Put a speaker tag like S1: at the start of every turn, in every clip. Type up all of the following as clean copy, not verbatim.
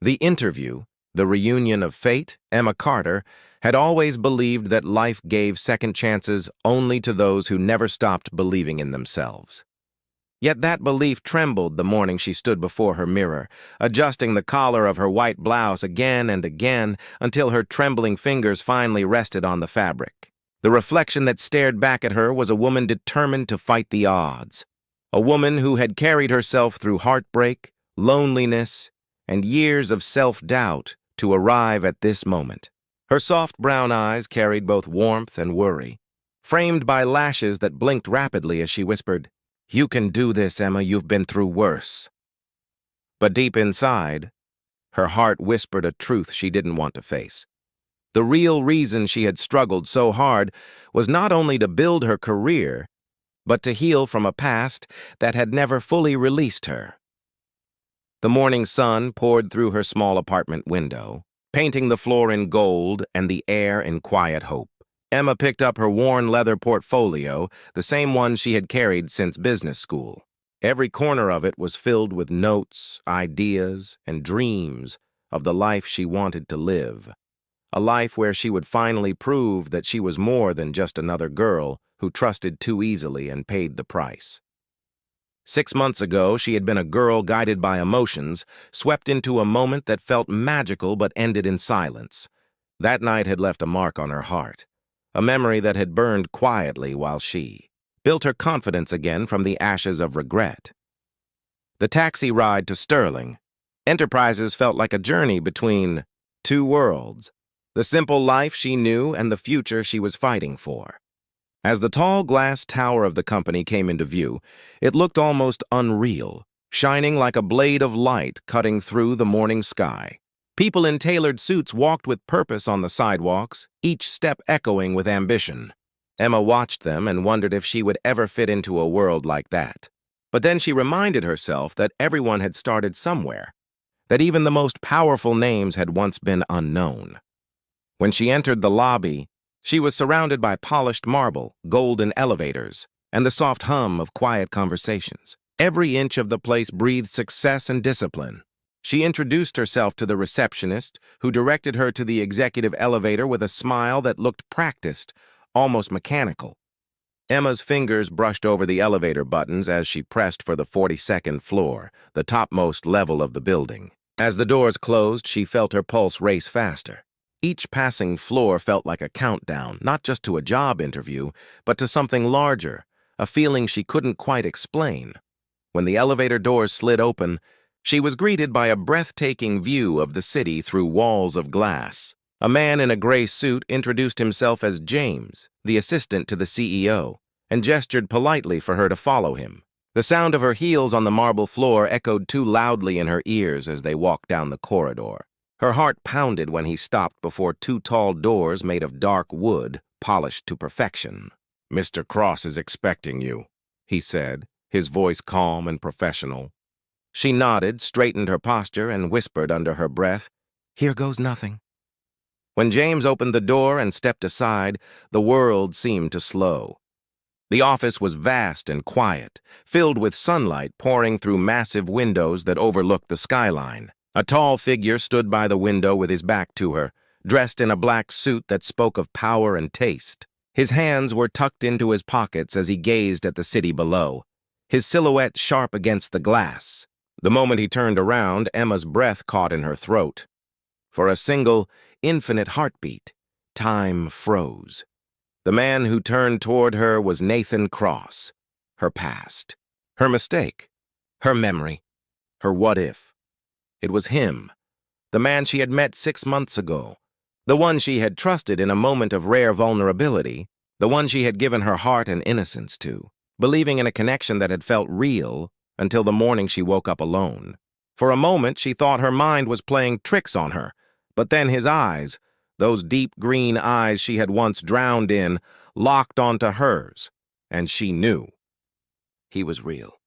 S1: The interview, the reunion of fate, Emma Carter, had always believed that life gave second chances only to those who never stopped believing in themselves. Yet that belief trembled the morning she stood before her mirror, adjusting the collar of her white blouse again and again until her trembling fingers finally rested on the fabric. The reflection that stared back at her was a woman determined to fight the odds, a woman who had carried herself through heartbreak, loneliness, and years of self-doubt to arrive at this moment. Her soft brown eyes carried both warmth and worry, framed by lashes that blinked rapidly as she whispered, "You can do this, Emma. You've been through worse." But deep inside, her heart whispered a truth she didn't want to face. The real reason she had struggled so hard was not only to build her career, but to heal from a past that had never fully released her. The morning sun poured through her small apartment window, painting the floor in gold and the air in quiet hope. Emma picked up her worn leather portfolio, the same one she had carried since business school. Every corner of it was filled with notes, ideas, and dreams of the life she wanted to live. A life where she would finally prove that she was more than just another girl who trusted too easily and paid the price. 6 months ago, she had been a girl guided by emotions, swept into a moment that felt magical but ended in silence. That night had left a mark on her heart, a memory that had burned quietly while she built her confidence again from the ashes of regret. The taxi ride to Sterling Enterprises felt like a journey between two worlds, the simple life she knew and the future she was fighting for. As the tall glass tower of the company came into view, it looked almost unreal, shining like a blade of light cutting through the morning sky. People in tailored suits walked with purpose on the sidewalks, each step echoing with ambition. Emma watched them and wondered if she would ever fit into a world like that. But then she reminded herself that everyone had started somewhere, that even the most powerful names had once been unknown. When she entered the lobby, she was surrounded by polished marble, golden elevators, and the soft hum of quiet conversations. Every inch of the place breathed success and discipline. She introduced herself to the receptionist, who directed her to the executive elevator with a smile that looked practiced, almost mechanical. Emma's fingers brushed over the elevator buttons as she pressed for the 42nd floor, the topmost level of the building. As the doors closed, she felt her pulse race faster. Each passing floor felt like a countdown, not just to a job interview, but to something larger, a feeling she couldn't quite explain. When the elevator doors slid open, she was greeted by a breathtaking view of the city through walls of glass. A man in a gray suit introduced himself as James, the assistant to the CEO, and gestured politely for her to follow him. The sound of her heels on the marble floor echoed too loudly in her ears as they walked down the corridor. Her heart pounded when he stopped before two tall doors made of dark wood, polished to perfection. "Mr. Cross is expecting you," he said, his voice calm and professional. She nodded, straightened her posture, and whispered under her breath, "Here goes nothing." When James opened the door and stepped aside, the world seemed to slow. The office was vast and quiet, filled with sunlight pouring through massive windows that overlooked the skyline. A tall figure stood by the window with his back to her, dressed in a black suit that spoke of power and taste. His hands were tucked into his pockets as he gazed at the city below, his silhouette sharp against the glass. The moment he turned around, Emma's breath caught in her throat. For a single, infinite heartbeat, time froze. The man who turned toward her was Nathan Cross, her past, her mistake, her memory, her what-if. It was him, the man she had met 6 months ago, the one she had trusted in a moment of rare vulnerability, the one she had given her heart and innocence to, believing in a connection that had felt real until the morning she woke up alone. For a moment, she thought her mind was playing tricks on her, but then his eyes, those deep green eyes she had once drowned in, locked onto hers, and she knew. He was real.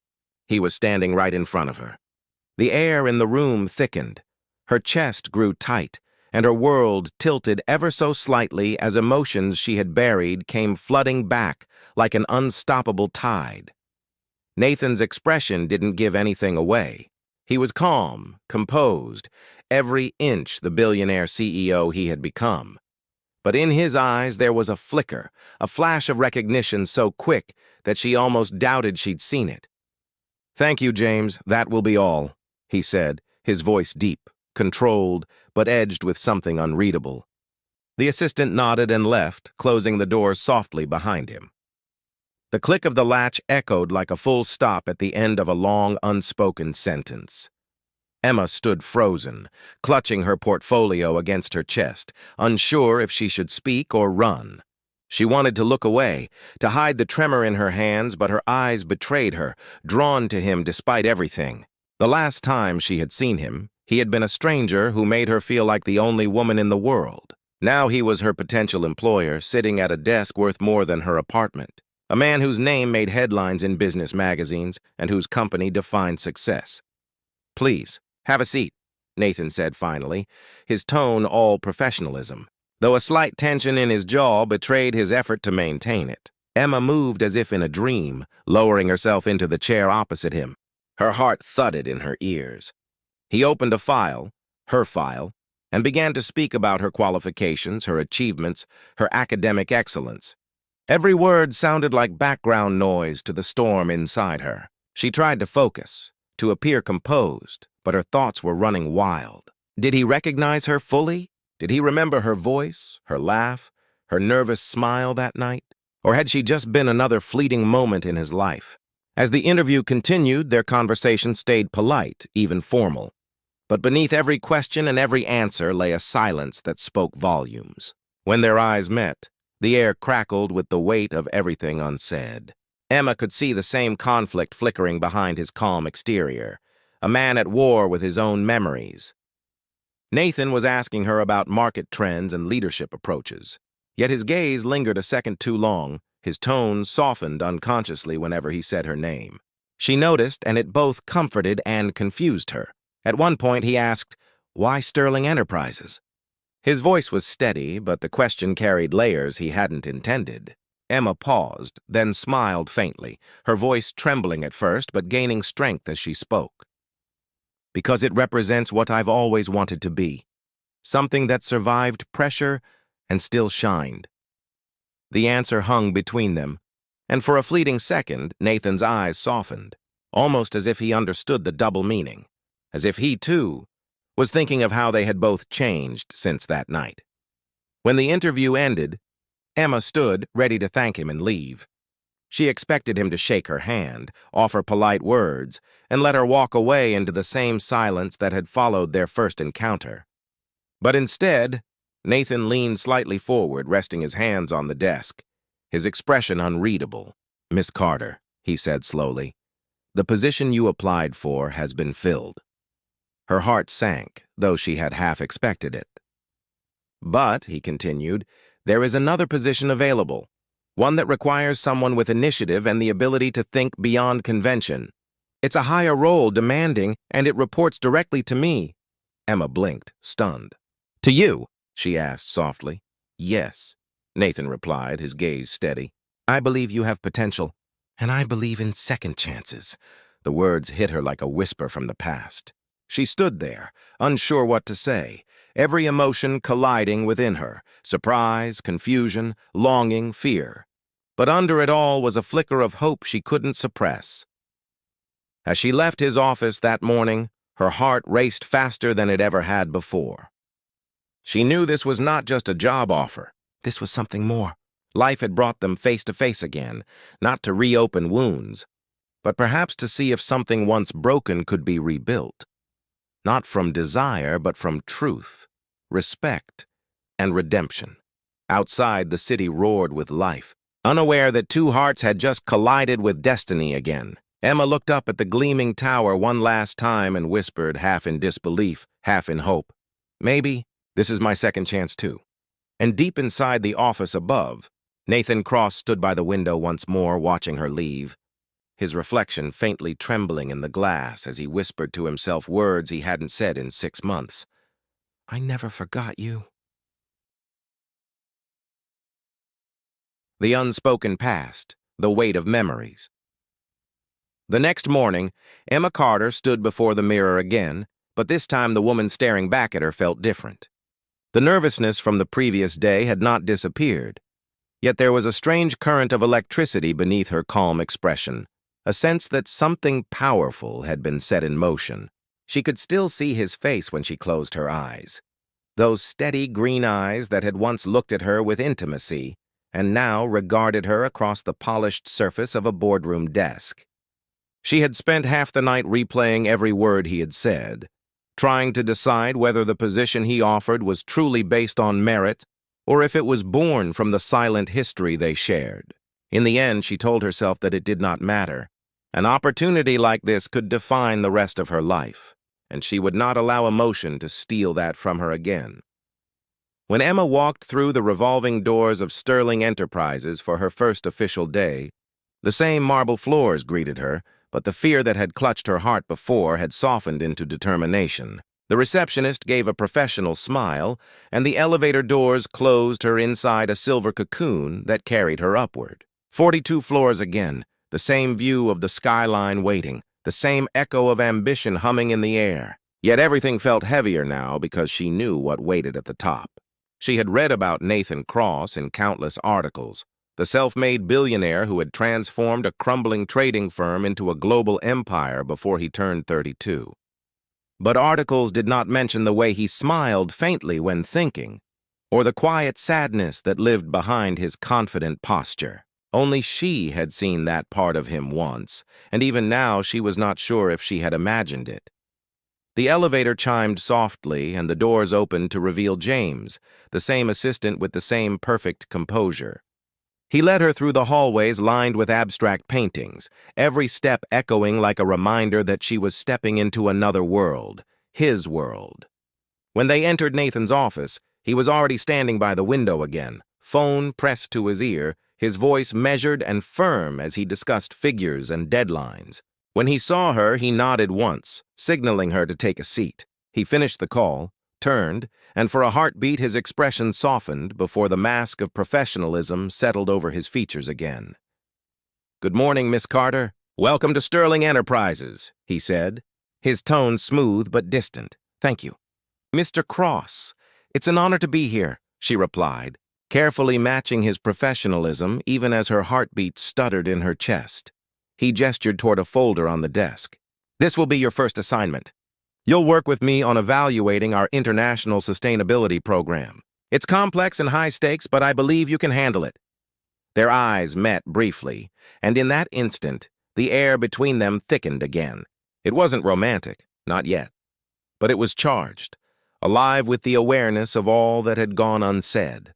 S1: He was standing right in front of her. The air in the room thickened. Her chest grew tight, and her world tilted ever so slightly as emotions she had buried came flooding back like an unstoppable tide. Nathan's expression didn't give anything away. He was calm, composed, every inch the billionaire CEO he had become. But in his eyes there was a flicker, a flash of recognition so quick that she almost doubted she'd seen it. "Thank you, James, that will be all," he said, his voice deep, controlled, but edged with something unreadable. The assistant nodded and left, closing the door softly behind him. The click of the latch echoed like a full stop at the end of a long, unspoken sentence. Emma stood frozen, clutching her portfolio against her chest, unsure if she should speak or run. She wanted to look away, to hide the tremor in her hands, but her eyes betrayed her, drawn to him despite everything. The last time she had seen him, he had been a stranger who made her feel like the only woman in the world. Now he was her potential employer, sitting at a desk worth more than her apartment. A man whose name made headlines in business magazines and whose company defined success. "Please, have a seat," Nathan said finally, his tone all professionalism, though a slight tension in his jaw betrayed his effort to maintain it. Emma moved as if in a dream, lowering herself into the chair opposite him. Her heart thudded in her ears. He opened a file, her file, and began to speak about her qualifications, her achievements, her academic excellence. Every word sounded like background noise to the storm inside her. She tried to focus, to appear composed, but her thoughts were running wild. Did he recognize her fully? Did he remember her voice, her laugh, her nervous smile that night? Or had she just been another fleeting moment in his life? As the interview continued, their conversation stayed polite, even formal. But beneath every question and every answer lay a silence that spoke volumes. When their eyes met, the air crackled with the weight of everything unsaid. Emma could see the same conflict flickering behind his calm exterior, a man at war with his own memories. Nathan was asking her about market trends and leadership approaches, yet his gaze lingered a second too long, his tone softened unconsciously whenever he said her name. She noticed, and it both comforted and confused her. At one point he asked, "Why Sterling Enterprises?" His voice was steady, but the question carried layers he hadn't intended. Emma paused, then smiled faintly, her voice trembling at first but gaining strength as she spoke. "Because it represents what I've always wanted to be, something that survived pressure and still shined." The answer hung between them, and for a fleeting second, Nathan's eyes softened, almost as if he understood the double meaning, as if he, too, was thinking of how they had both changed since that night. When the interview ended, Emma stood, ready to thank him and leave. She expected him to shake her hand, offer polite words, and let her walk away into the same silence that had followed their first encounter. But instead, Nathan leaned slightly forward, resting his hands on the desk, his expression unreadable. "Miss Carter," he said slowly, "the position you applied for has been filled." Her heart sank, though she had half expected it. "But," he continued, "there is another position available, one that requires someone with initiative and the ability to think beyond convention. It's a higher role, demanding, and it reports directly to me." Emma blinked, stunned. "To you?" she asked softly. "Yes," Nathan replied, his gaze steady. "I believe you have potential, and I believe in second chances." The words hit her like a whisper from the past. She stood there, unsure what to say, every emotion colliding within her, surprise, confusion, longing, fear. But under it all was a flicker of hope she couldn't suppress. As she left his office that morning, her heart raced faster than it ever had before. She knew this was not just a job offer. This was something more. Life had brought them face to face again, not to reopen wounds, but perhaps to see if something once broken could be rebuilt. Not from desire, but from truth, respect, and redemption. Outside, the city roared with life. Unaware that two hearts had just collided with destiny again, Emma looked up at the gleaming tower one last time and whispered, half in disbelief, half in hope, "Maybe this is my second chance too." And deep inside the office above, Nathan Cross stood by the window once more, watching her leave, his reflection faintly trembling in the glass as he whispered to himself words he hadn't said in 6 months. "I never forgot you." The unspoken past, the weight of memories. The next morning, Emma Carter stood before the mirror again, but this time the woman staring back at her felt different. The nervousness from the previous day had not disappeared, yet there was a strange current of electricity beneath her calm expression, a sense that something powerful had been set in motion. She could still see his face when she closed her eyes. Those steady green eyes that had once looked at her with intimacy and now regarded her across the polished surface of a boardroom desk. She had spent half the night replaying every word he had said, trying to decide whether the position he offered was truly based on merit or if it was born from the silent history they shared. In the end, she told herself that it did not matter. An opportunity like this could define the rest of her life, and she would not allow emotion to steal that from her again. When Emma walked through the revolving doors of Sterling Enterprises for her first official day, the same marble floors greeted her, but the fear that had clutched her heart before had softened into determination. The receptionist gave a professional smile, and the elevator doors closed her inside a silver cocoon that carried her upward. 42 floors again, the same view of the skyline waiting, the same echo of ambition humming in the air. Yet everything felt heavier now because she knew what waited at the top. She had read about Nathan Cross in countless articles, the self-made billionaire who had transformed a crumbling trading firm into a global empire before he turned 32. But articles did not mention the way he smiled faintly when thinking, or the quiet sadness that lived behind his confident posture. Only she had seen that part of him once, and even now she was not sure if she had imagined it. The elevator chimed softly, and the doors opened to reveal James, the same assistant with the same perfect composure. He led her through the hallways lined with abstract paintings, every step echoing like a reminder that she was stepping into another world, his world. When they entered Nathan's office, he was already standing by the window again, phone pressed to his ear, his voice measured and firm as he discussed figures and deadlines. When he saw her, he nodded once, signaling her to take a seat. He finished the call, turned, and for a heartbeat his expression softened before the mask of professionalism settled over his features again. "Good morning, Miss Carter. Welcome to Sterling Enterprises," he said, his tone smooth but distant. "Thank you." "Mr. Cross, it's an honor to be here," she replied, carefully matching his professionalism even as her heartbeat stuttered in her chest. He gestured toward a folder on the desk. "This will be your first assignment. You'll work with me on evaluating our international sustainability program. It's complex and high stakes, but I believe you can handle it." Their eyes met briefly, and in that instant, the air between them thickened again. It wasn't romantic, not yet, but it was charged, alive with the awareness of all that had gone unsaid.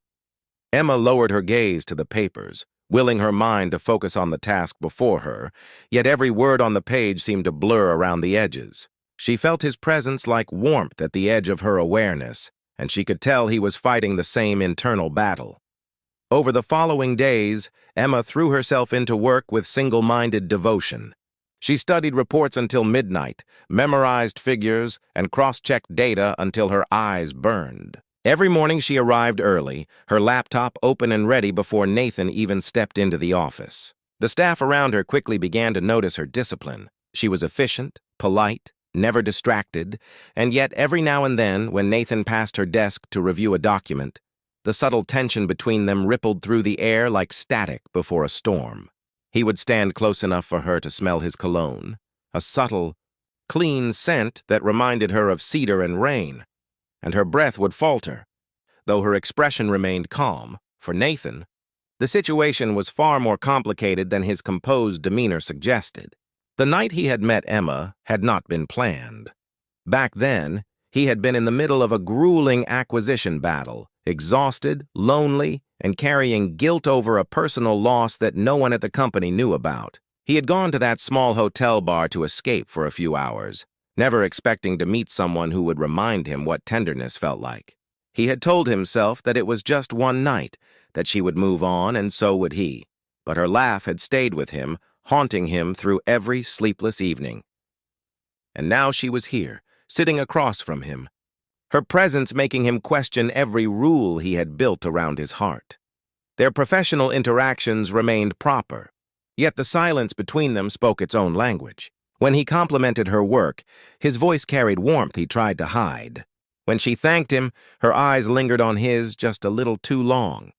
S1: Emma lowered her gaze to the papers, willing her mind to focus on the task before her, yet every word on the page seemed to blur around the edges. She felt his presence like warmth at the edge of her awareness, and she could tell he was fighting the same internal battle. Over the following days, Emma threw herself into work with single-minded devotion. She studied reports until midnight, memorized figures, and cross-checked data until her eyes burned. Every morning she arrived early, her laptop open and ready before Nathan even stepped into the office. The staff around her quickly began to notice her discipline. She was efficient, polite, never distracted, and yet every now and then, when Nathan passed her desk to review a document, the subtle tension between them rippled through the air like static before a storm. He would stand close enough for her to smell his cologne, a subtle, clean scent that reminded her of cedar and rain, and her breath would falter, though her expression remained calm. For Nathan, the situation was far more complicated than his composed demeanor suggested. The night he had met Emma had not been planned. Back then, he had been in the middle of a grueling acquisition battle, exhausted, lonely, and carrying guilt over a personal loss that no one at the company knew about. He had gone to that small hotel bar to escape for a few hours, never expecting to meet someone who would remind him what tenderness felt like. He had told himself that it was just one night, that she would move on and so would he. But her laugh had stayed with him, haunting him through every sleepless evening. And now she was here, sitting across from him, her presence making him question every rule he had built around his heart. Their professional interactions remained proper, Yet the silence between them spoke its own language. When he complimented her work, his voice carried warmth he tried to hide. When she thanked him, her eyes lingered on his just a little too long.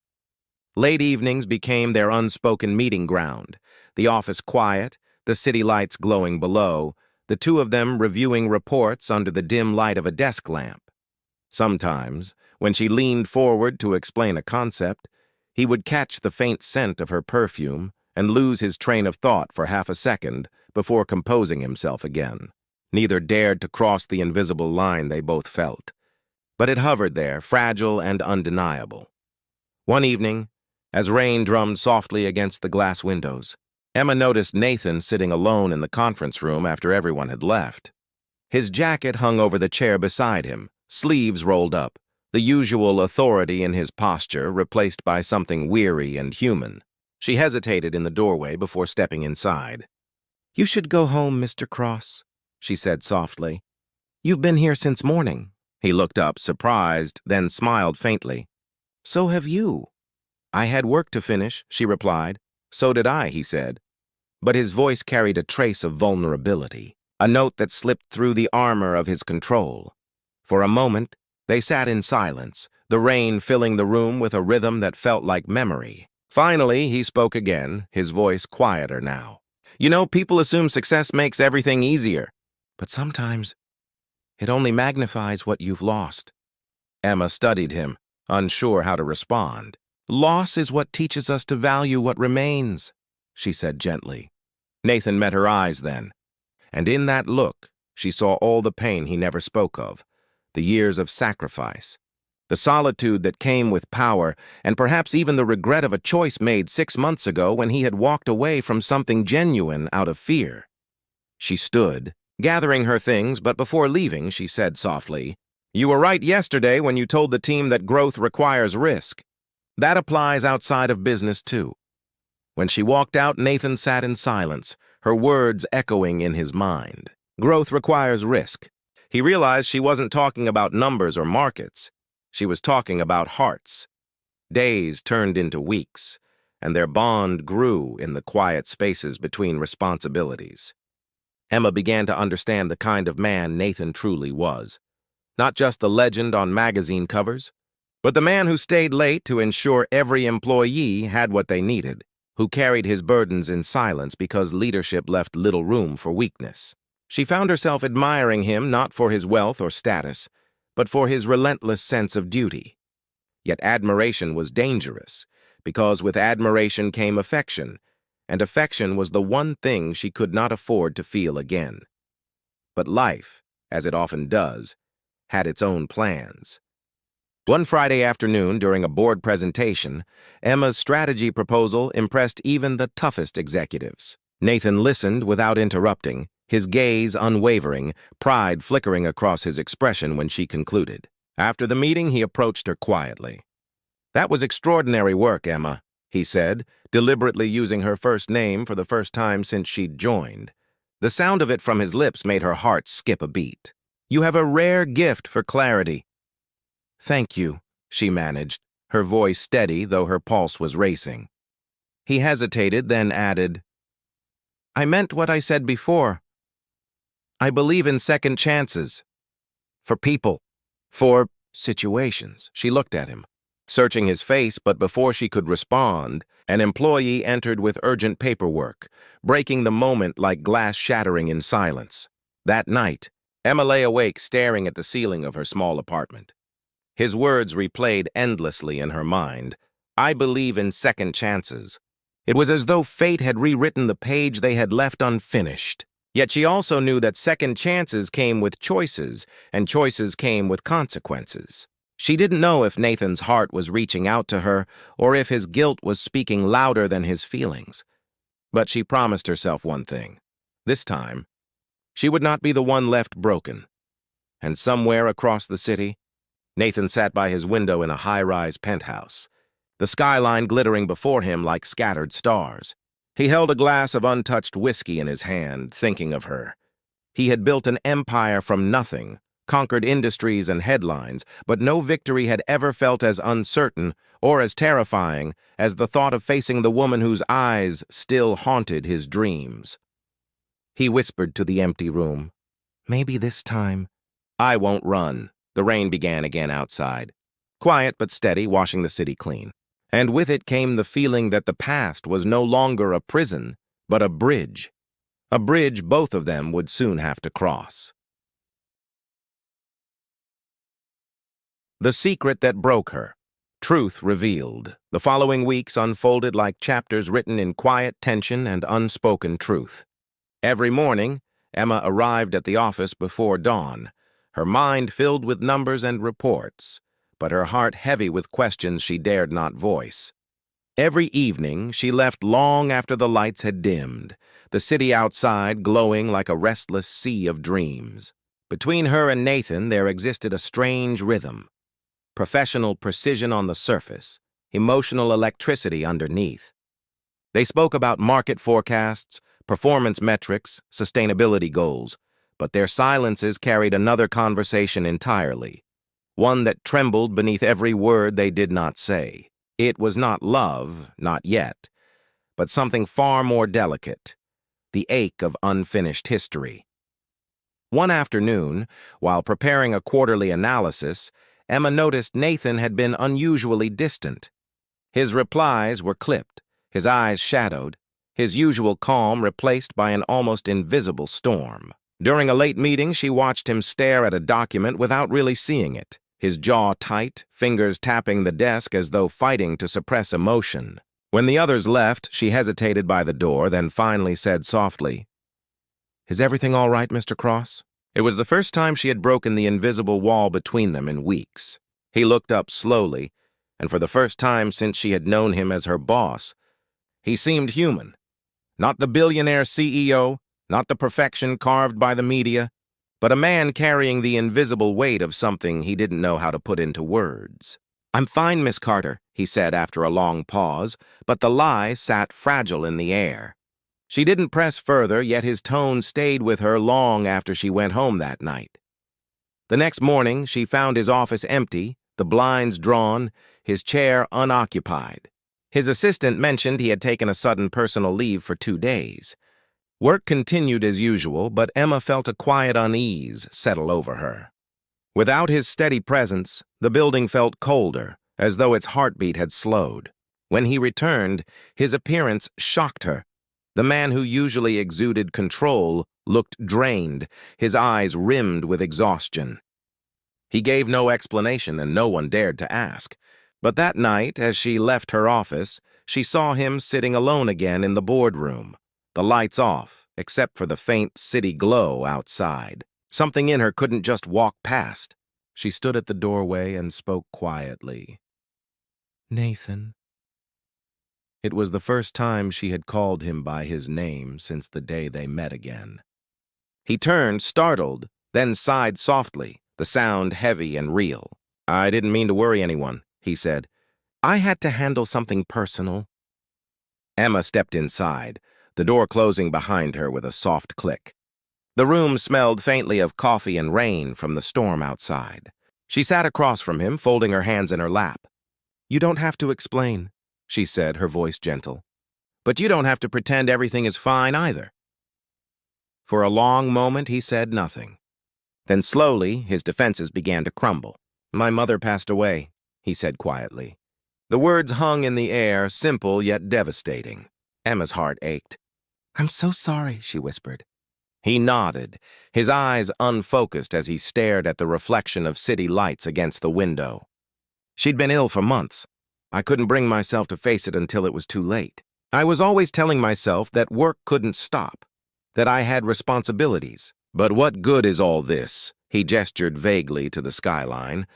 S1: Late evenings became their unspoken meeting ground, the office quiet, the city lights glowing below, the two of them reviewing reports under the dim light of a desk lamp. Sometimes, when she leaned forward to explain a concept, he would catch the faint scent of her perfume and lose his train of thought for half a second before composing himself again. Neither dared to cross the invisible line they both felt, but it hovered there, fragile and undeniable. One evening, as rain drummed softly against the glass windows, Emma noticed Nathan sitting alone in the conference room after everyone had left. His jacket hung over the chair beside him, sleeves rolled up, the usual authority in his posture replaced by something weary and human. She hesitated in the doorway before stepping inside. "You should go home, Mr. Cross," she said softly. "You've been here since morning." He looked up, surprised, then smiled faintly. "So have you." "I had work to finish," she replied. "So did I," he said. But his voice carried a trace of vulnerability, a note that slipped through the armor of his control. For a moment, they sat in silence, the rain filling the room with a rhythm that felt like memory. Finally, he spoke again, his voice quieter now. "You know, people assume success makes everything easier, but sometimes it only magnifies what you've lost." Emma studied him, unsure how to respond. "Loss is what teaches us to value what remains," she said gently. Nathan met her eyes then, and in that look, she saw all the pain he never spoke of, the years of sacrifice, the solitude that came with power, and perhaps even the regret of a choice made 6 months ago when he had walked away from something genuine out of fear. She stood, gathering her things, but before leaving, she said softly, "You were right yesterday when you told the team that growth requires risk. That applies outside of business, too." When she walked out, Nathan sat in silence, her words echoing in his mind. Growth requires risk. He realized she wasn't talking about numbers or markets. She was talking about hearts. Days turned into weeks, and their bond grew in the quiet spaces between responsibilities. Emma began to understand the kind of man Nathan truly was. Not just the legend on magazine covers, but the man who stayed late to ensure every employee had what they needed, who carried his burdens in silence because leadership left little room for weakness. She found herself admiring him not for his wealth or status, but for his relentless sense of duty. Yet admiration was dangerous, because with admiration came affection, and affection was the one thing she could not afford to feel again. But life, as it often does, had its own plans. One Friday afternoon, during a board presentation, Emma's strategy proposal impressed even the toughest executives. Nathan listened without interrupting, his gaze unwavering, pride flickering across his expression when she concluded. After the meeting, he approached her quietly. "That was extraordinary work, Emma," he said, deliberately using her first name for the first time since she'd joined. The sound of it from his lips made her heart skip a beat. "You have a rare gift for clarity." "Thank you," she managed, her voice steady though her pulse was racing. He hesitated, then added, "I meant what I said before. I believe in second chances. For people. For situations." She looked at him, searching his face, but before she could respond, an employee entered with urgent paperwork, breaking the moment like glass shattering in silence. That night, Emma lay awake staring at the ceiling of her small apartment. His words replayed endlessly in her mind. "I believe in second chances." It was as though fate had rewritten the page they had left unfinished. Yet she also knew that second chances came with choices, and choices came with consequences. She didn't know if Nathan's heart was reaching out to her or if his guilt was speaking louder than his feelings. But she promised herself one thing. This time, she would not be the one left broken. And somewhere across the city, Nathan sat by his window in a high-rise penthouse, the skyline glittering before him like scattered stars. He held a glass of untouched whiskey in his hand, thinking of her. He had built an empire from nothing, conquered industries and headlines, but no victory had ever felt as uncertain or as terrifying as the thought of facing the woman whose eyes still haunted his dreams. He whispered to the empty room, "Maybe this time." "I won't run." The rain began again outside, quiet but steady, washing the city clean. And with it came the feeling that the past was no longer a prison, but a bridge both of them would soon have to cross. The secret that broke her. Truth revealed. The following weeks unfolded like chapters written in quiet tension and unspoken truth. Every morning, Emma arrived at the office before dawn, her mind filled with numbers and reports, but her heart heavy with questions she dared not voice. Every evening, she left long after the lights had dimmed, the city outside glowing like a restless sea of dreams. Between her and Nathan, there existed a strange rhythm. Professional precision on the surface, emotional electricity underneath. They spoke about market forecasts, performance metrics, sustainability goals, but their silences carried another conversation entirely, one that trembled beneath every word they did not say. It was not love, not yet, but something far more delicate, the ache of unfinished history. One afternoon, while preparing a quarterly analysis, Emma noticed Nathan had been unusually distant. His replies were clipped, his eyes shadowed, his usual calm replaced by an almost invisible storm. During a late meeting, she watched him stare at a document without really seeing it, his jaw tight, fingers tapping the desk as though fighting to suppress emotion. When the others left, she hesitated by the door, then finally said softly, "Is everything all right, Mr. Cross?" It was the first time she had broken the invisible wall between them in weeks. He looked up slowly, and for the first time since she had known him as her boss, he seemed human. Not the billionaire CEO, not the perfection carved by the media, but a man carrying the invisible weight of something he didn't know how to put into words. "I'm fine, Miss Carter," he said after a long pause, but the lie sat fragile in the air. She didn't press further, yet his tone stayed with her long after she went home that night. The next morning, she found his office empty, the blinds drawn, his chair unoccupied. His assistant mentioned he had taken a sudden personal leave for 2 days. Work continued as usual, but Emma felt a quiet unease settle over her. Without his steady presence, the building felt colder, as though its heartbeat had slowed. When he returned, his appearance shocked her. The man who usually exuded control looked drained, his eyes rimmed with exhaustion. He gave no explanation, and no one dared to ask. But that night, as she left her office, she saw him sitting alone again in the boardroom, the lights off, except for the faint city glow outside. Something in her couldn't just walk past. She stood at the doorway and spoke quietly. "Nathan." It was the first time she had called him by his name since the day they met again. He turned, startled, then sighed softly, the sound heavy and real. "I didn't mean to worry anyone," he said. "I had to handle something personal." Emma stepped inside, the door closing behind her with a soft click. The room smelled faintly of coffee and rain from the storm outside. She sat across from him, folding her hands in her lap. "You don't have to explain," she said, her voice gentle. "But you don't have to pretend everything is fine either." For a long moment, he said nothing. Then slowly, his defenses began to crumble. "My mother passed away," he said quietly. The words hung in the air, simple yet devastating. Emma's heart ached. "I'm so sorry," she whispered. He nodded, his eyes unfocused as he stared at the reflection of city lights against the window. "She'd been ill for months. I couldn't bring myself to face it until it was too late. I was always telling myself that work couldn't stop, that I had responsibilities. But what good is all this?" He gestured vaguely to the skyline.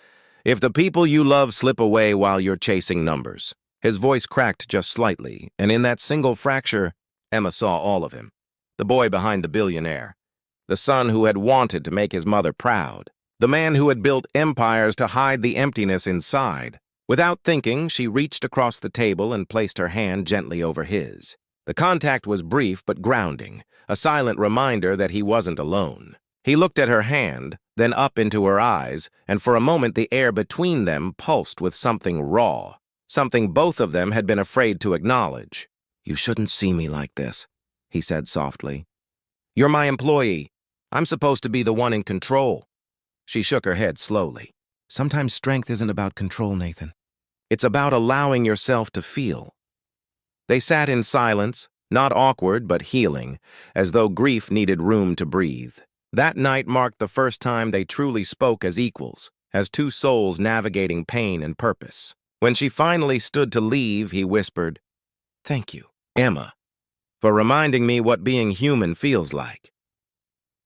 S1: "If the people you love slip away while you're chasing numbers." His voice cracked just slightly, and in that single fracture, Emma saw all of him. The boy behind the billionaire. The son who had wanted to make his mother proud. The man who had built empires to hide the emptiness inside. Without thinking, she reached across the table and placed her hand gently over his. The contact was brief but grounding, a silent reminder that he wasn't alone. He looked at her hand, then up into her eyes, and for a moment the air between them pulsed with something raw, something both of them had been afraid to acknowledge. "You shouldn't see me like this," he said softly. "You're my employee. I'm supposed to be the one in control." She shook her head slowly. "Sometimes strength isn't about control, Nathan. It's about allowing yourself to feel." They sat in silence, not awkward but healing, as though grief needed room to breathe. That night marked the first time they truly spoke as equals, as two souls navigating pain and purpose. When she finally stood to leave, he whispered, "Thank you, Emma, for reminding me what being human feels like."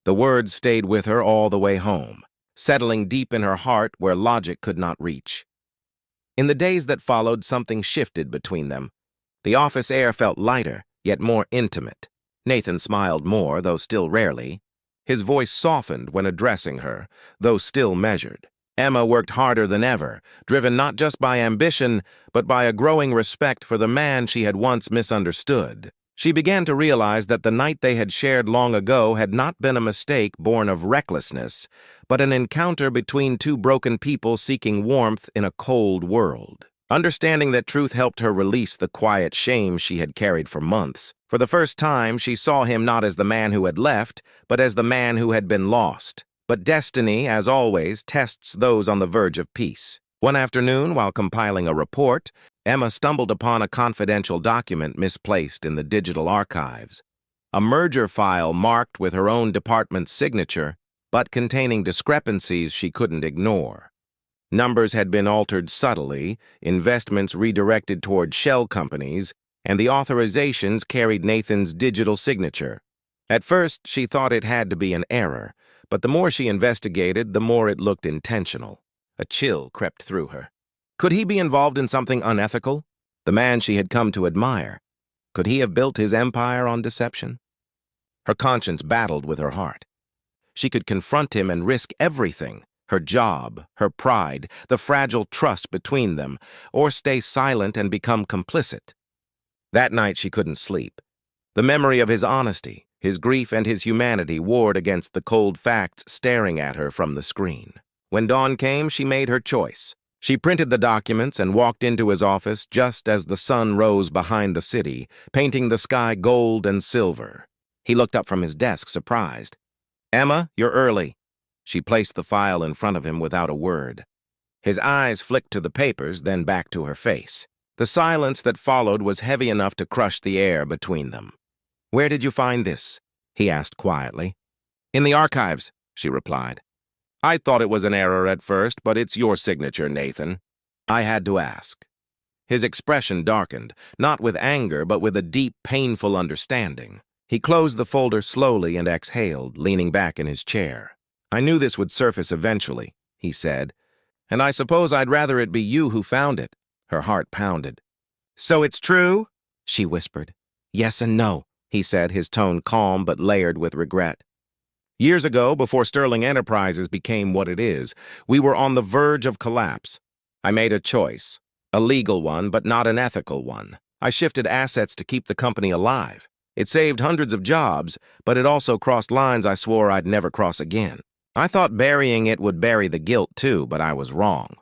S1: The words stayed with her all the way home, settling deep in her heart where logic could not reach. In the days that followed, something shifted between them. The office air felt lighter, yet more intimate. Nathan smiled more, though still rarely. His voice softened when addressing her, though still measured. Emma worked harder than ever, driven not just by ambition, but by a growing respect for the man she had once misunderstood. She began to realize that the night they had shared long ago had not been a mistake born of recklessness, but an encounter between two broken people seeking warmth in a cold world. Understanding that truth helped her release the quiet shame she had carried for months. For the first time, she saw him not as the man who had left, but as the man who had been lost. But destiny, as always, tests those on the verge of peace. One afternoon, while compiling a report, Emma stumbled upon a confidential document misplaced in the digital archives. A merger file marked with her own department's signature, but containing discrepancies she couldn't ignore. Numbers had been altered subtly, investments redirected toward shell companies, and the authorizations carried Nathan's digital signature. At first, she thought it had to be an error, but the more she investigated, the more it looked intentional. A chill crept through her. Could he be involved in something unethical? The man she had come to admire. Could he have built his empire on deception? Her conscience battled with her heart. She could confront him and risk everything. Her job, her pride, the fragile trust between them, or stay silent and become complicit. That night she couldn't sleep. The memory of his honesty, his grief, and his humanity warred against the cold facts staring at her from the screen. When dawn came, she made her choice. She printed the documents and walked into his office just as the sun rose behind the city, painting the sky gold and silver. He looked up from his desk, surprised. "Emma, you're early." She placed the file in front of him without a word. His eyes flicked to the papers, then back to her face. The silence that followed was heavy enough to crush the air between them. "Where did you find this?" he asked quietly. "In the archives," she replied. "I thought it was an error at first, but it's your signature, Nathan." "I had to ask." His expression darkened, not with anger, but with a deep, painful understanding. He closed the folder slowly and exhaled, leaning back in his chair. "I knew this would surface eventually," he said, "and I suppose I'd rather it be you who found it." Her heart pounded. "So it's true?" she whispered. "Yes and no," he said, his tone calm but layered with regret. "Years ago, before Sterling Enterprises became what it is, we were on the verge of collapse. I made a choice, a legal one, but not an ethical one. I shifted assets to keep the company alive. It saved hundreds of jobs, but it also crossed lines I swore I'd never cross again. I thought burying it would bury the guilt too, but I was wrong."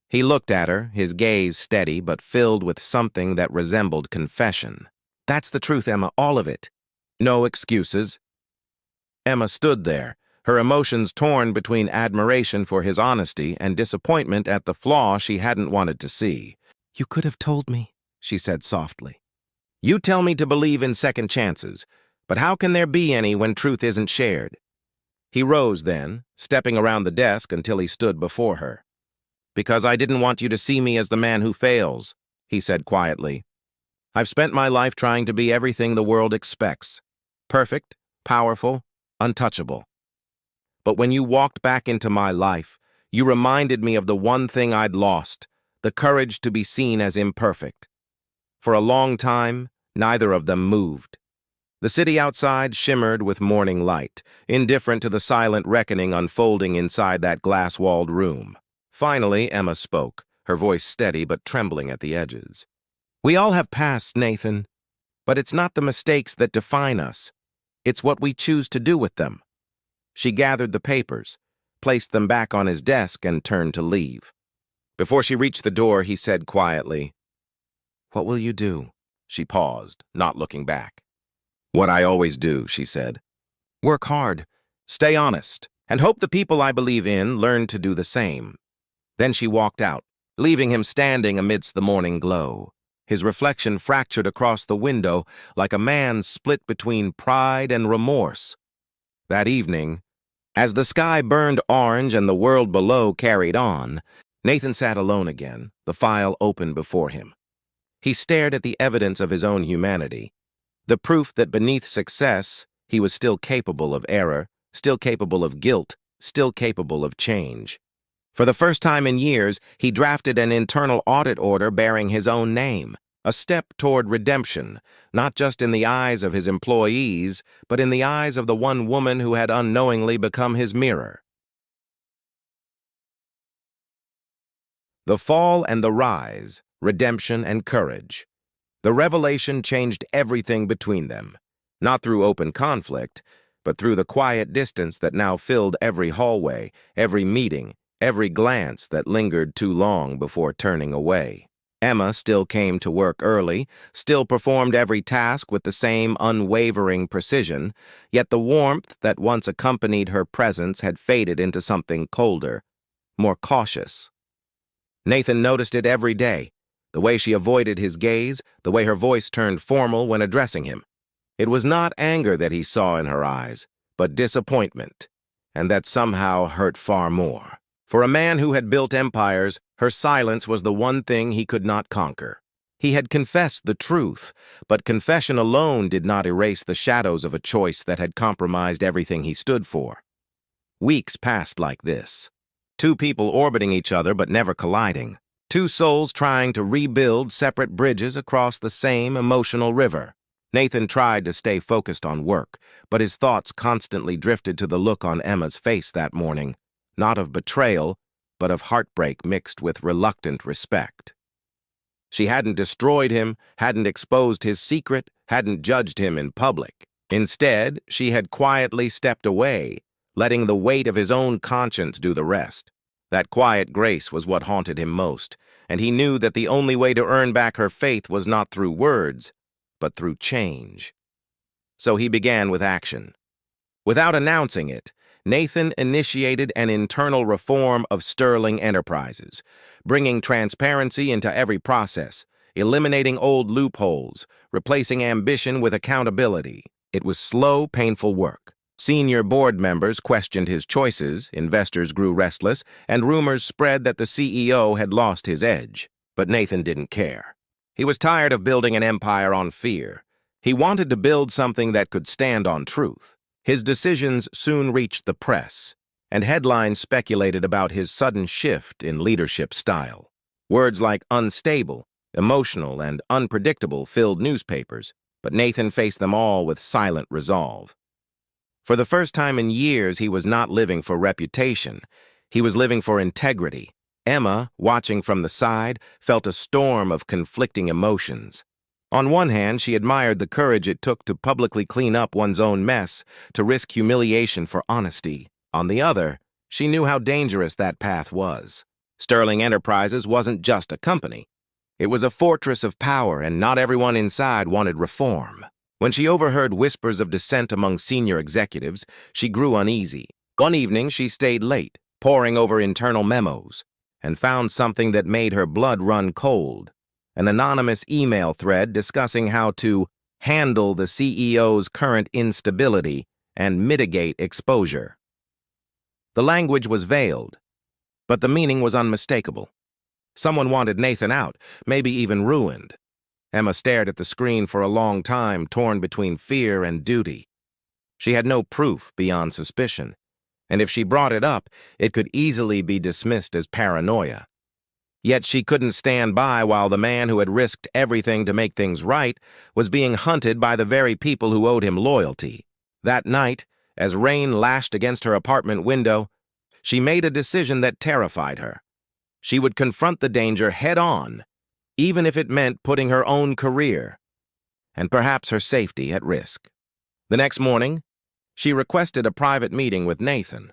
S1: He looked at her, his gaze steady but filled with something that resembled confession. "That's the truth, Emma, all of it. No excuses." Emma stood there, her emotions torn between admiration for his honesty and disappointment at the flaw she hadn't wanted to see. "You could have told me," she said softly. "You tell me to believe in second chances, but how can there be any when truth isn't shared?" He rose then, stepping around the desk until he stood before her. "Because I didn't want you to see me as the man who fails," he said quietly. "I've spent my life trying to be everything the world expects. Perfect, powerful, untouchable. But when you walked back into my life, you reminded me of the one thing I'd lost, the courage to be seen as imperfect." For a long time, neither of them moved. The city outside shimmered with morning light, indifferent to the silent reckoning unfolding inside that glass-walled room. Finally, Emma spoke, her voice steady but trembling at the edges. "We all have pasts, Nathan, but it's not the mistakes that define us. It's what we choose to do with them." She gathered the papers, placed them back on his desk and turned to leave. Before she reached the door, he said quietly, "What will you do?" She paused, not looking back. "What I always do," she said. "Work hard, stay honest, and hope the people I believe in learn to do the same." Then she walked out, leaving him standing amidst the morning glow. His reflection fractured across the window like a man split between pride and remorse. That evening, as the sky burned orange and the world below carried on, Nathan sat alone again, the file open before him. He stared at the evidence of his own humanity, the proof that beneath success, he was still capable of error, still capable of guilt, still capable of change. For the first time in years, he drafted an internal audit order bearing his own name, a step toward redemption, not just in the eyes of his employees, but in the eyes of the one woman who had unknowingly become his mirror. The fall and the rise, redemption and courage. The revelation changed everything between them, not through open conflict, but through the quiet distance that now filled every hallway, every meeting, every glance that lingered too long before turning away. Emma still came to work early, still performed every task with the same unwavering precision, yet the warmth that once accompanied her presence had faded into something colder, more cautious. Nathan noticed it every day, the way she avoided his gaze, the way her voice turned formal when addressing him. It was not anger that he saw in her eyes, but disappointment, and that somehow hurt far more. For a man who had built empires, her silence was the one thing he could not conquer. He had confessed the truth, but confession alone did not erase the shadows of a choice that had compromised everything he stood for. Weeks passed like this. Two people orbiting each other but never colliding. Two souls trying to rebuild separate bridges across the same emotional river. Nathan tried to stay focused on work, but his thoughts constantly drifted to the look on Emma's face that morning, not of betrayal, but of heartbreak mixed with reluctant respect. She hadn't destroyed him, hadn't exposed his secret, hadn't judged him in public. Instead, she had quietly stepped away, letting the weight of his own conscience do the rest. That quiet grace was what haunted him most, and he knew that the only way to earn back her faith was not through words, but through change. So he began with action. Without announcing it, Nathan initiated an internal reform of Sterling Enterprises, bringing transparency into every process, eliminating old loopholes, replacing ambition with accountability. It was slow, painful work. Senior board members questioned his choices, investors grew restless, and rumors spread that the CEO had lost his edge. But Nathan didn't care. He was tired of building an empire on fear. He wanted to build something that could stand on truth. His decisions soon reached the press, and headlines speculated about his sudden shift in leadership style. Words like unstable, emotional, and unpredictable filled newspapers, but Nathan faced them all with silent resolve. For the first time in years, he was not living for reputation. He was living for integrity. Emma, watching from the side, felt a storm of conflicting emotions. On one hand, she admired the courage it took to publicly clean up one's own mess, to risk humiliation for honesty. On the other, she knew how dangerous that path was. Sterling Enterprises wasn't just a company. It was a fortress of power, and not everyone inside wanted reform. When she overheard whispers of dissent among senior executives, she grew uneasy. One evening, she stayed late, poring over internal memos, and found something that made her blood run cold. An anonymous email thread discussing how to handle the CEO's current instability and mitigate exposure. The language was veiled, but the meaning was unmistakable. Someone wanted Nathan out, maybe even ruined. Emma stared at the screen for a long time, torn between fear and duty. She had no proof beyond suspicion, and if she brought it up, it could easily be dismissed as paranoia. Yet she couldn't stand by while the man who had risked everything to make things right was being hunted by the very people who owed him loyalty. That night, as rain lashed against her apartment window, she made a decision that terrified her. She would confront the danger head-on, even if it meant putting her own career, and perhaps her safety at risk. The next morning, she requested a private meeting with Nathan.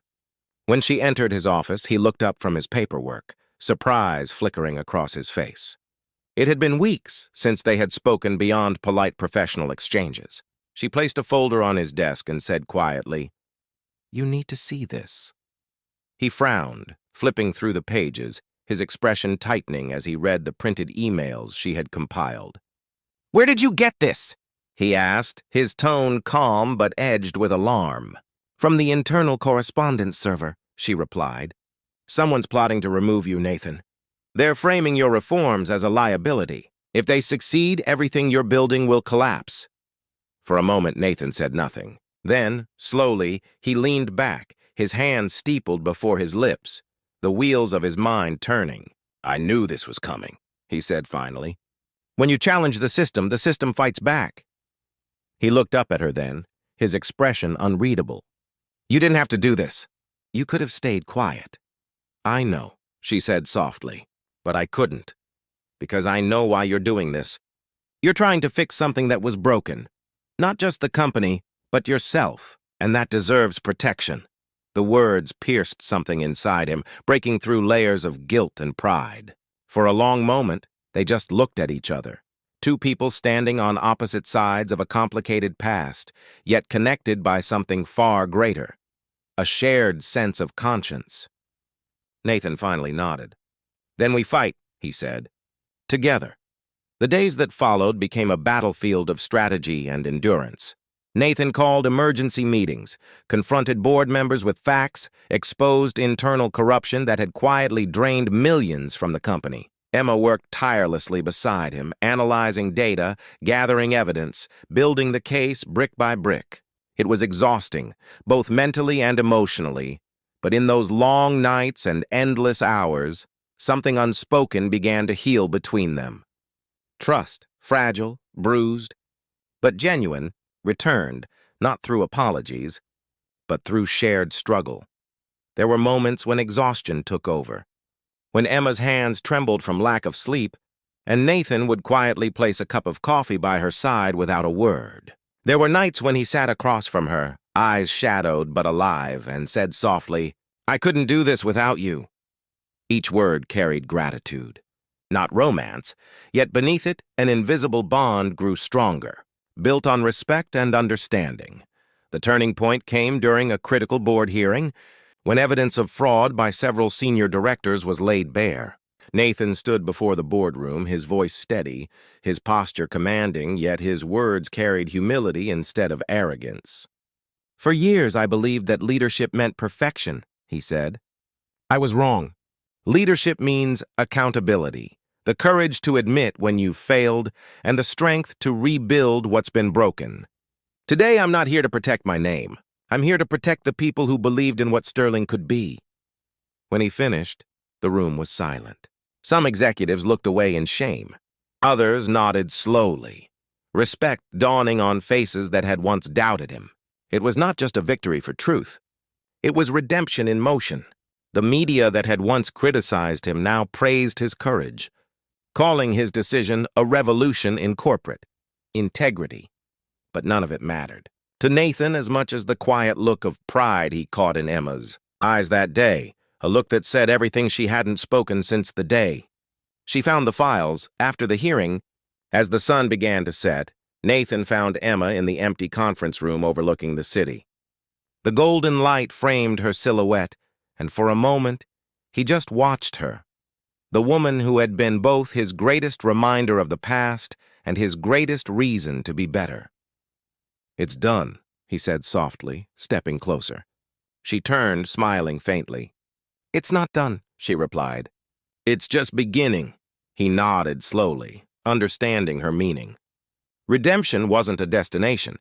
S1: When she entered his office, he looked up from his paperwork, surprise flickering across his face. It had been weeks since they had spoken beyond polite professional exchanges. She placed a folder on his desk and said quietly, "You need to see this." He frowned, flipping through the pages, his expression tightening as he read the printed emails she had compiled. "Where did you get this?" he asked, his tone calm but edged with alarm. "From the internal correspondence server," she replied. "Someone's plotting to remove you, Nathan. They're framing your reforms as a liability. If they succeed, everything you're building will collapse." For a moment, Nathan said nothing. Then, slowly, he leaned back, his hands steepled before his lips, the wheels of his mind turning. "I knew this was coming," he said finally. "When you challenge the system fights back." He looked up at her then, his expression unreadable. "You didn't have to do this. You could have stayed quiet." "I know," she said softly, "but I couldn't. Because I know why you're doing this. You're trying to fix something that was broken. Not just the company, but yourself, and that deserves protection." The words pierced something inside him, breaking through layers of guilt and pride. For a long moment, they just looked at each other, two people standing on opposite sides of a complicated past, yet connected by something far greater, a shared sense of conscience. Nathan finally nodded. "Then we fight," he said. "Together." The days that followed became a battlefield of strategy and endurance. Nathan called emergency meetings, confronted board members with facts, exposed internal corruption that had quietly drained millions from the company. Emma worked tirelessly beside him, analyzing data, gathering evidence, building the case brick by brick. It was exhausting, both mentally and emotionally, but in those long nights and endless hours, something unspoken began to heal between them. Trust, fragile, bruised, but genuine, returned, not through apologies, but through shared struggle. There were moments when exhaustion took over, when Emma's hands trembled from lack of sleep, and Nathan would quietly place a cup of coffee by her side without a word. There were nights when he sat across from her, eyes shadowed but alive, and said softly, "I couldn't do this without you." Each word carried gratitude. Not romance, yet beneath it, an invisible bond grew stronger, built on respect and understanding. The turning point came during a critical board hearing, when evidence of fraud by several senior directors was laid bare. Nathan stood before the boardroom, his voice steady, his posture commanding, yet his words carried humility instead of arrogance. "For years I believed that leadership meant perfection," he said. "I was wrong. Leadership means accountability, the courage to admit when you've failed, and the strength to rebuild what's been broken. Today I'm not here to protect my name. I'm here to protect the people who believed in what Sterling could be." When he finished, the room was silent. Some executives looked away in shame. Others nodded slowly, respect dawning on faces that had once doubted him. It was not just a victory for truth. It was redemption in motion. The media that had once criticized him now praised his courage, calling his decision a revolution in corporate integrity. But none of it mattered to Nathan as much as the quiet look of pride he caught in Emma's eyes that day, a look that said everything she hadn't spoken since the day. She found the files after the hearing. As the sun began to set, Nathan found Emma in the empty conference room overlooking the city. The golden light framed her silhouette, and for a moment, he just watched her. The woman who had been both his greatest reminder of the past and his greatest reason to be better. "It's done," he said softly, stepping closer. She turned, smiling faintly. "It's not done," she replied. "It's just beginning." He nodded slowly, understanding her meaning. Redemption wasn't a destination.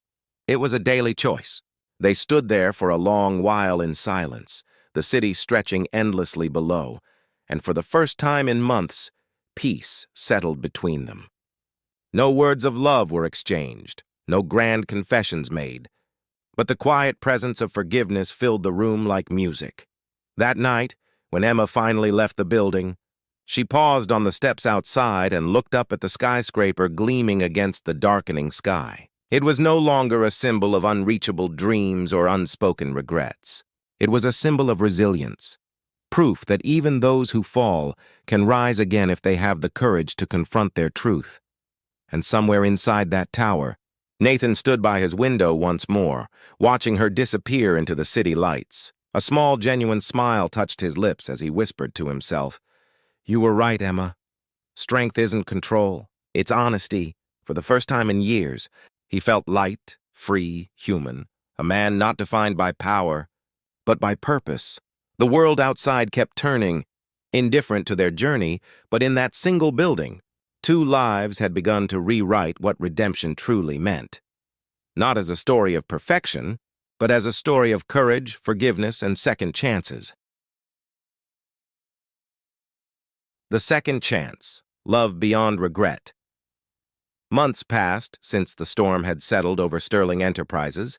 S1: It was a daily choice. They stood there for a long while in silence, the city stretching endlessly below, and for the first time in months, peace settled between them. No words of love were exchanged, no grand confessions made, but the quiet presence of forgiveness filled the room like music. That night, when Emma finally left the building, she paused on the steps outside and looked up at the skyscraper gleaming against the darkening sky. It was no longer a symbol of unreachable dreams or unspoken regrets. It was a symbol of resilience, proof that even those who fall can rise again if they have the courage to confront their truth. And somewhere inside that tower, Nathan stood by his window once more, watching her disappear into the city lights. A small, genuine smile touched his lips as he whispered to himself, "You were right, Emma. Strength isn't control. It's honesty." For the first time in years, he felt light, free, human, a man not defined by power, but by purpose. The world outside kept turning, indifferent to their journey, but in that single building, two lives had begun to rewrite what redemption truly meant. Not as a story of perfection, but as a story of courage, forgiveness, and second chances. The second chance, love beyond regret. Months passed since the storm had settled over Sterling Enterprises,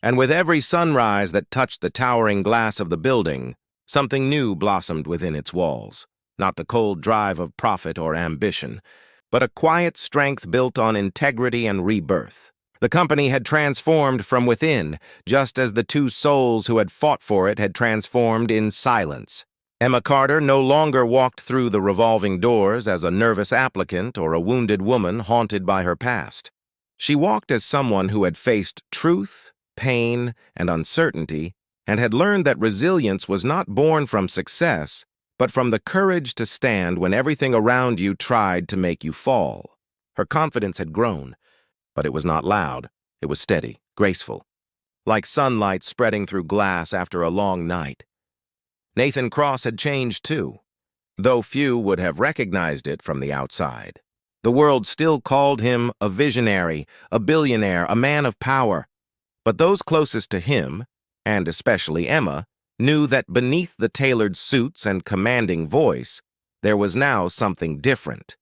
S1: and with every sunrise that touched the towering glass of the building, something new blossomed within its walls. Not the cold drive of profit or ambition, but a quiet strength built on integrity and rebirth. The company had transformed from within, just as the two souls who had fought for it had transformed in silence. Emma Carter no longer walked through the revolving doors as a nervous applicant or a wounded woman haunted by her past. She walked as someone who had faced truth, pain, and uncertainty, and had learned that resilience was not born from success, but from the courage to stand when everything around you tried to make you fall. Her confidence had grown, but it was not loud. It was steady, graceful, like sunlight spreading through glass after a long night. Nathan Cross had changed too, though few would have recognized it from the outside. The world still called him a visionary, a billionaire, a man of power. But those closest to him, and especially Emma, knew that beneath the tailored suits and commanding voice, there was now something different.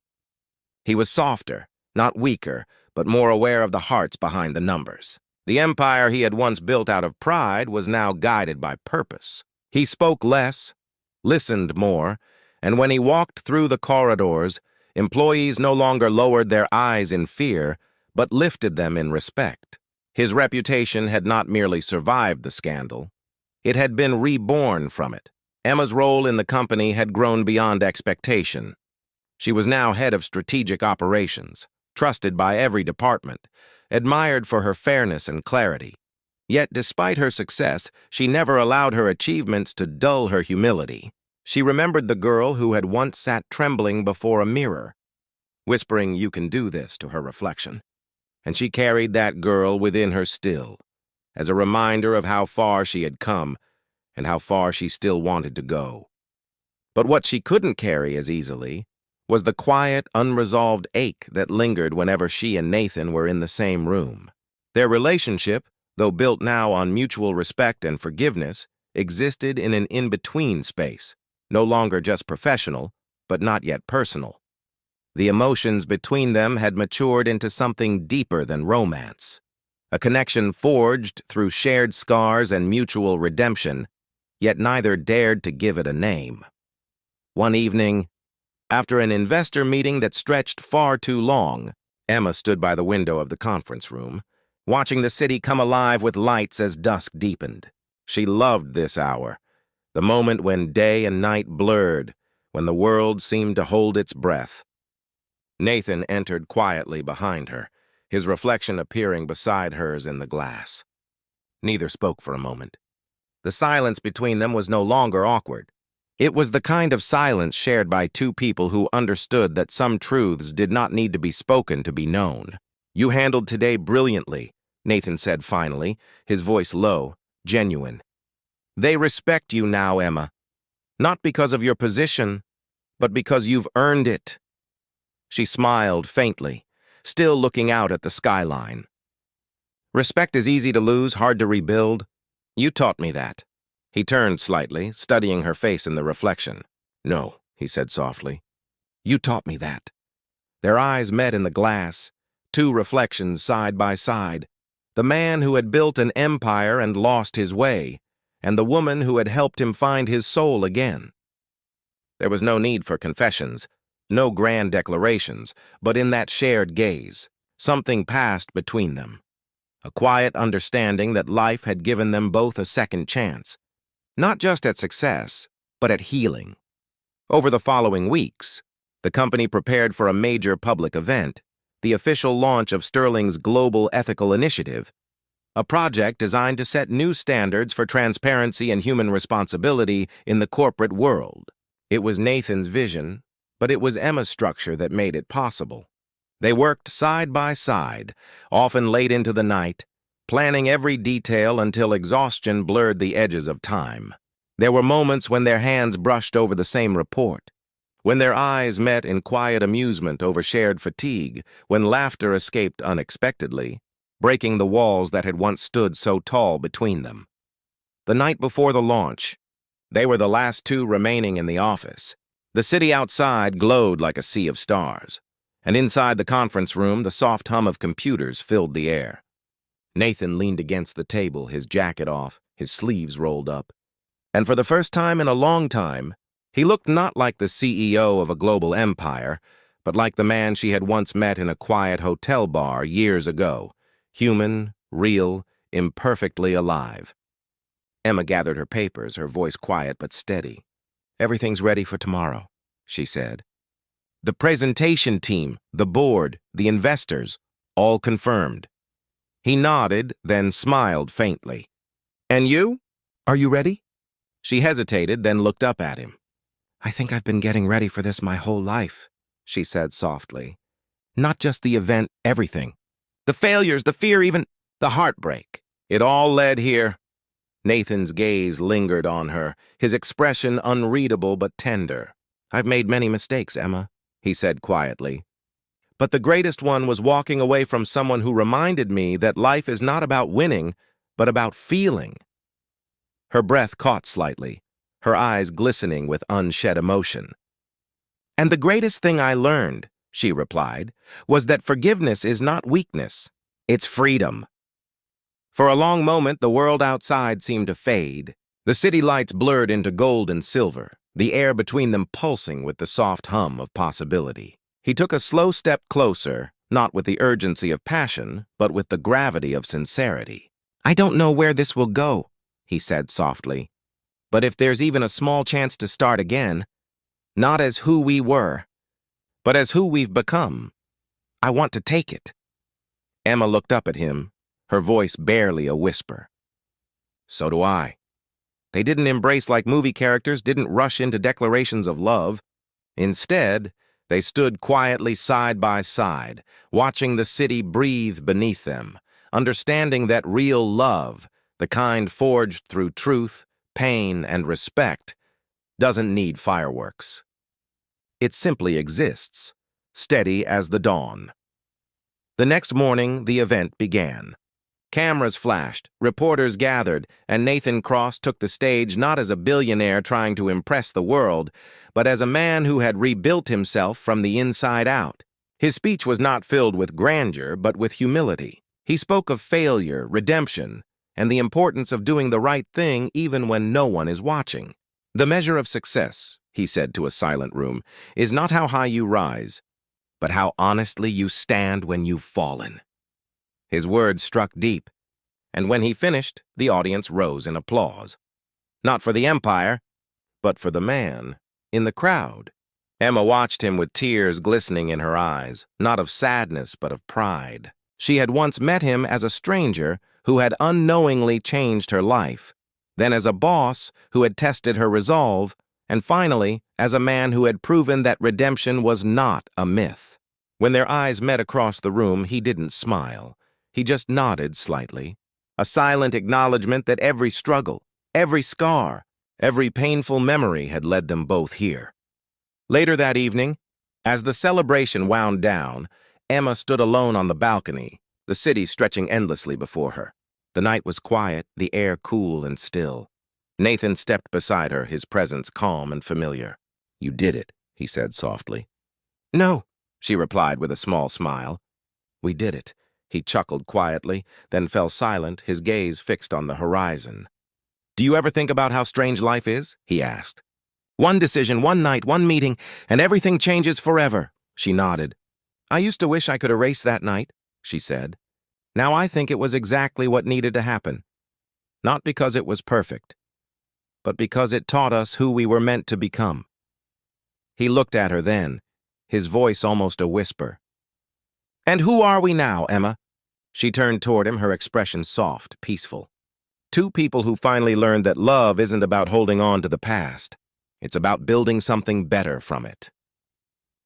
S1: He was softer, not weaker, but more aware of the hearts behind the numbers. The empire he had once built out of pride was now guided by purpose. He spoke less, listened more, and when he walked through the corridors, employees no longer lowered their eyes in fear, but lifted them in respect. His reputation had not merely survived the scandal, it had been reborn from it. Emma's role in the company had grown beyond expectation. She was now head of strategic operations, trusted by every department, admired for her fairness and clarity. Yet, despite her success, she never allowed her achievements to dull her humility. She remembered the girl who had once sat trembling before a mirror, whispering, "You can do this," to her reflection. And she carried that girl within her still, as a reminder of how far she had come and how far she still wanted to go. But what she couldn't carry as easily was the quiet, unresolved ache that lingered whenever she and Nathan were in the same room. Their relationship, though built now on mutual respect and forgiveness, existed in an in-between space, no longer just professional, but not yet personal. The emotions between them had matured into something deeper than romance, a connection forged through shared scars and mutual redemption, yet neither dared to give it a name. One evening, after an investor meeting that stretched far too long, Emma stood by the window of the conference room, watching the city come alive with lights as dusk deepened. She loved this hour, the moment when day and night blurred, when the world seemed to hold its breath. Nathan entered quietly behind her, his reflection appearing beside hers in the glass. Neither spoke for a moment. The silence between them was no longer awkward. It was the kind of silence shared by two people who understood that some truths did not need to be spoken to be known. "You handled today brilliantly," Nathan said finally, his voice low, genuine. "They respect you now, Emma. Not because of your position, but because you've earned it." She smiled faintly, still looking out at the skyline. "Respect is easy to lose, hard to rebuild. You taught me that." He turned slightly, studying her face in the reflection. "No," he said softly. "You taught me that." Their eyes met in the glass, two reflections side by side. The man who had built an empire and lost his way, and the woman who had helped him find his soul again. There was no need for confessions, no grand declarations, but in that shared gaze, something passed between them. A quiet understanding that life had given them both a second chance, Not just at success, but at healing. Over the following weeks, the company prepared for a major public event, the official launch of Sterling's Global Ethical Initiative, a project designed to set new standards for transparency and human responsibility in the corporate world. It was Nathan's vision, but it was Emma's structure that made it possible. They worked side by side, often late into the night, planning every detail until exhaustion blurred the edges of time. There were moments when their hands brushed over the same report, when their eyes met in quiet amusement over shared fatigue, when laughter escaped unexpectedly, breaking the walls that had once stood so tall between them. The night before the launch, they were the last two remaining in the office. The city outside glowed like a sea of stars, and inside the conference room, the soft hum of computers filled the air. Nathan leaned against the table, his jacket off, his sleeves rolled up. And for the first time in a long time, he looked not like the CEO of a global empire, but like the man she had once met in a quiet hotel bar years ago, human, real, imperfectly alive. Emma gathered her papers, her voice quiet but steady. "Everything's ready for tomorrow," she said. "The presentation team, the board, the investors, all confirmed." He nodded, then smiled faintly. "And you? Are you ready?" She hesitated, then looked up at him. "I think I've been getting ready for this my whole life," she said softly. "Not just the event, everything. The failures, the fear, even the heartbreak. It all led here." Nathan's gaze lingered on her, his expression unreadable but tender. "I've made many mistakes, Emma," he said quietly. "But the greatest one was walking away from someone who reminded me that life is not about winning, but about feeling." Her breath caught slightly, her eyes glistening with unshed emotion. "And the greatest thing I learned," she replied, "was that forgiveness is not weakness, it's freedom." For a long moment, the world outside seemed to fade. The city lights blurred into gold and silver, the air between them pulsing with the soft hum of possibility. He took a slow step closer, not with the urgency of passion, but with the gravity of sincerity. "I don't know where this will go," he said softly, "but if there's even a small chance to start again, not as who we were, but as who we've become, I want to take it." Emma looked up at him, her voice barely a whisper. "So do I." They didn't embrace like movie characters, didn't rush into declarations of love. Instead, they stood quietly side by side, watching the city breathe beneath them, understanding that real love, the kind forged through truth, pain, and respect, doesn't need fireworks. It simply exists, steady as the dawn. The next morning, the event began. Cameras flashed, reporters gathered, and Nathan Cross took the stage not as a billionaire trying to impress the world, but as a man who had rebuilt himself from the inside out. His speech was not filled with grandeur, but with humility. He spoke of failure, redemption, and the importance of doing the right thing even when no one is watching. "The measure of success," he said to a silent room, "is not how high you rise, but how honestly you stand when you've fallen." His words struck deep, and when he finished, the audience rose in applause. Not for the empire, but for the man in the crowd. Emma watched him with tears glistening in her eyes, not of sadness but of pride. She had once met him as a stranger who had unknowingly changed her life, then as a boss who had tested her resolve, and finally as a man who had proven that redemption was not a myth. When their eyes met across the room, he didn't smile. He just nodded slightly, a silent acknowledgement that every struggle, every scar, every painful memory had led them both here. Later that evening, as the celebration wound down, Emma stood alone on the balcony, the city stretching endlessly before her. The night was quiet, the air cool and still. Nathan stepped beside her, his presence calm and familiar. "You did it," he said softly. "No," she replied with a small smile. "We did it." He chuckled quietly, then fell silent, his gaze fixed on the horizon. "Do you ever think about how strange life is?" he asked. "One decision, one night, one meeting, and everything changes forever." She nodded. "I used to wish I could erase that night," she said. "Now I think it was exactly what needed to happen. Not because it was perfect, but because it taught us who we were meant to become. He looked at her then, his voice almost a whisper. "And who are we now, Emma?" She turned toward him, her expression soft, peaceful. Two people who finally learned that love isn't about holding on to the past. It's about building something better from it.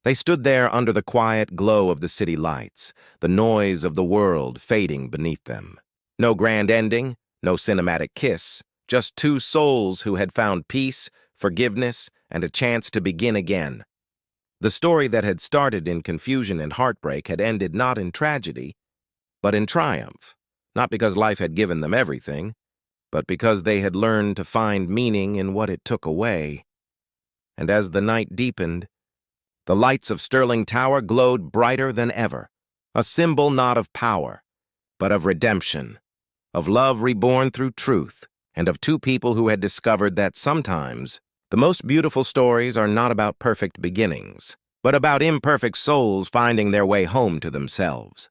S1: They stood there under the quiet glow of the city lights, the noise of the world fading beneath them. No grand ending, no cinematic kiss, just two souls who had found peace, forgiveness, and a chance to begin again. The story that had started in confusion and heartbreak had ended not in tragedy, but in triumph, not because life had given them everything, but because they had learned to find meaning in what it took away. And as the night deepened, the lights of Sterling Tower glowed brighter than ever, a symbol not of power, but of redemption, of love reborn through truth, and of two people who had discovered that sometimes the most beautiful stories are not about perfect beginnings, but about imperfect souls finding their way home to themselves.